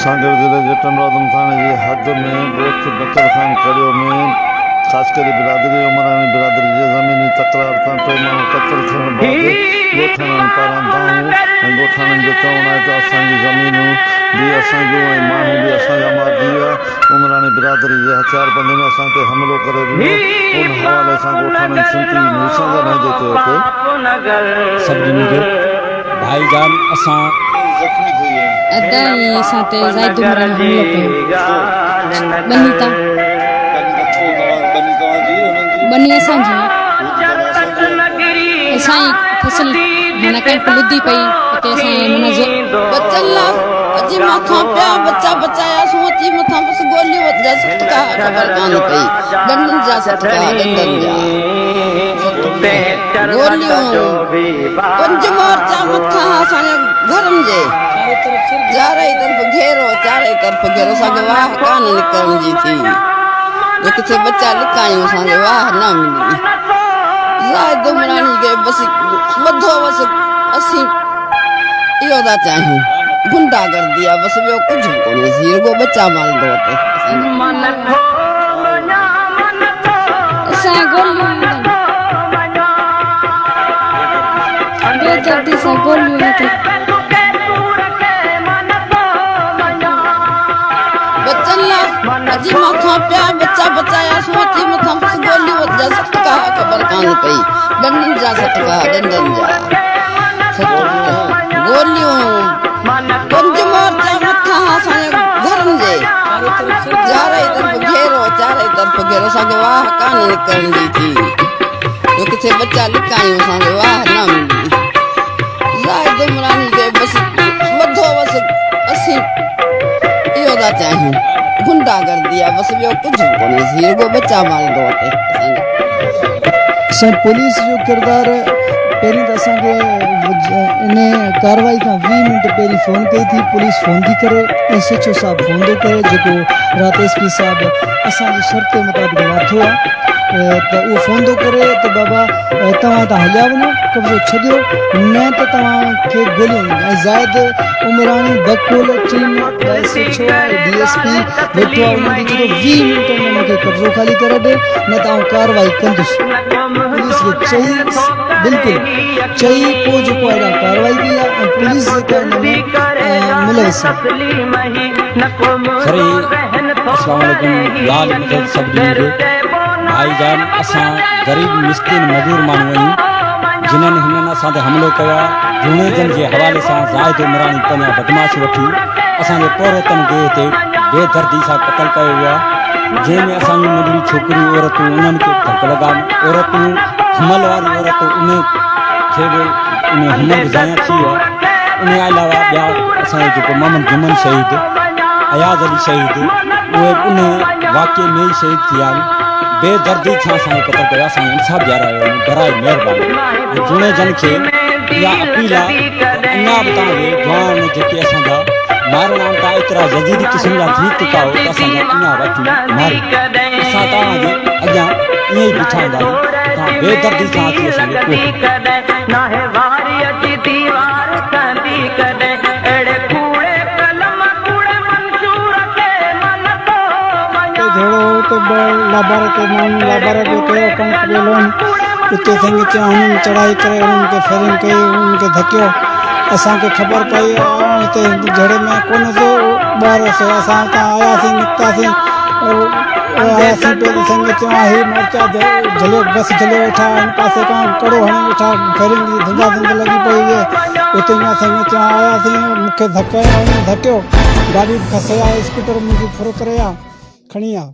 सागर जिले के टंडवादम थाने की हद में गोश्त बचल खान करियो में खास कर बिरादरी उमरानी बिरादरी जे ज़मीनी तकरार खां टे माण्हू क़त्ल थियण बैदि ॻोठाणनि पारां दाऊं ऐं ॻोठाणनि जो चवणु आहे त असांजी ज़मीनूं बि असांजूं ऐं माण्हू बि असांजा मारिजी विया। उमरानी बिरादरी जे हथियारबंदियुनि असां ते हमिलो करे ॾिनो। उन हवाले सां ॻोठाणनि सिंधी निशान न जे कयो कि सभिनी खे भाईजान असां ज़ख़्मी थी विया अदाई साथे ज़ाइद उमरान हमलो कयो बनीता बनी असांजी असांजी फसल माना कणिक लुधी पई उते असां माना बचला अजी माथां पिया बच्चा बचाया सोची मथां बस गोलियूं जा सटका ख़बर कान पई डंडन जा सटका डंडन जा गोलियूं पंज मोर्चा मथां असांजे घरनि जे चारई तरफ़ घेरो असांखे वाह कान निकिरण जी थी किथे बच्चा लिकायूं असांखे वाह न मिली ज़ाइद उमरानी खे बसि ॿधो बसि असीं इहो था चाहियूं गुंडागर्दी आहे बसि ॿियो कुझु बि कोन्हे रुॻो बच्चा मारंदो हुते असां गोलियूं बेदर्दी सां गोलियूं हिते बचला अजी माथां पिया बच्चा बचाया सोची मथां बसि गोलियूं जा सटका ख़बर कान पई डंडन जा सटका डंडन जा गोलियूं पंज मोर्चा मथां असांजे घरनि जे चारई तरफ़ घेरो असांखे वाह कान निकिरण जी थी किथे बच्चा लिकायूं असांखे वाह न मिली ज़ाइद उमरानी खे बसि ॿधो बसि असीं इहो था चाहियूं गुंडागर्दी आहे बसि ॿियो कुझु बि कोन्हे रुॻो बच्चा मारंदो हुते असां पुलिस जो किरदारु पहिरीं त असांखे इन कार्रवाई खां 20 मिंट पहिरीं फ़ोन कई थी पुलिस फ़ोन थी करे SHO साहब फ़ोन थो करे जेको राति SP साहब असांजी शर्त मुताबिक़ वाठो आहे त उहो फ़ोन थो करे त बाबा तव्हां त हलिया वञो कब्ज़ो छॾियो न त तव्हांखे गोलियूं ऐं ज़ाइद उमरानी बकुल टीम SHO DSP वेठो आहे उन्हनि खे 20 मिंट में मूंखे कब्ज़ो ख़ाली करे ॾे न त आउं कार्रवाई कंदुसि पुलिस खे चई बिल्कुलु चई पोइ जेको आहे कार्रवाई कई आहे ऐं पुलिस जेका हिन में मुलविस आहे सरी अस्सलाम वालेकुम लाल मदद सभिनी खे भाईजान असां ग़रीब मिस्किन मज़दूर माण्हू आहियूं जिन्हनि हिननि असां ते हमिलो कयो आहे जुनेदनि जे हवाले सां ज़ाइद उमरानी पंहिंजा बदमाश वठी असांजे पौरतनि खे हिते बेदर्दी सां क़तल कयो वियो आहे जंहिंमें असांजूं नंढियूं छोकिरियूं औरतूं उन्हनि खे धक लॻा औरतूं हमल वारी औरतूं उन खे बि उन हमल ज़ाया थी वियो आहे उन खां अलावा ॿिया असांजो जेको मोहम्मद जुमन शहीद अयाज़ अली शहीद उहे उन वाक़े में ई शहीद थी विया आहिनि बेदर्दी सां असांखे क़तल कयो असांखे इंसाफ़ ॾियारायो घराए महिरबानी ऐं जुणे जन खे इहा अपील आहे अञा बि तव्हांखे जवान जेके असांजा मारणा आहिनि तव्हां एतिरा जदीदी क़िस्म जा थी चुका हो त असांजा अञा वठी मारियो असां तव्हांजे अॻियां ईअं ई बीठा हूंदा आहियूं तव्हां बेदर्दी सां अची असांखे लाबार के माण्हू लाबार के कयो कणिक ॿेलोनि उते संग हुननि चढ़ाई करे हुननि खे फेरिंग कई हुननि खे धकियो असांखे ख़बर पई हिते जड़े में कोन थियो ॿार असां हुतां आयासीं निकितासीं आयासीं पहिरीं संग चयो ही मोर्चा झलियो बस झलियो वेठा हिन पासे खां कड़ो हणी वेठा फेरिंग जी धंधा लॻी पई हुई उते मां संग चयो आयासीं मूंखे धकियो गाॾी खसाया स्कूटर मुंहिंजी फुर करे खणी आ